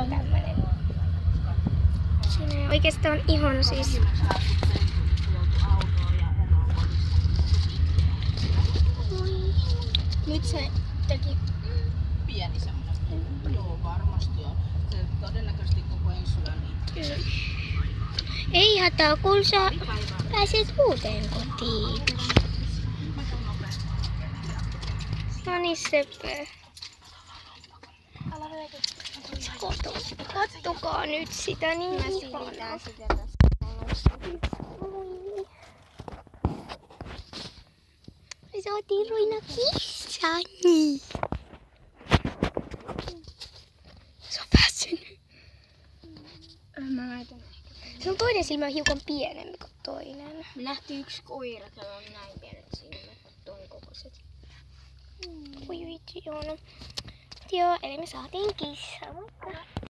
on tämmönen. Siinä oikeastaan ihon siis. Nyt se teki pieni semmoinen. Joo, varmasti on. Se todennäköisesti koko ensi yön niin. Ei hätää, kun sä pääset uuteen kotiin. No niin, Seppe. Kattokaa nyt sitä niin ihanaa. Me saatiin Roina kissan. Se on päässyt. Mä väitän. Se on toinen silmä hiukan pienempi kuin toinen. Me nähtiin yksi koira, jolla on näin pienet silmät, ton kokoiset. Voi vitsi, joo. No. Joo, eli me saatiin kissa. Moikka.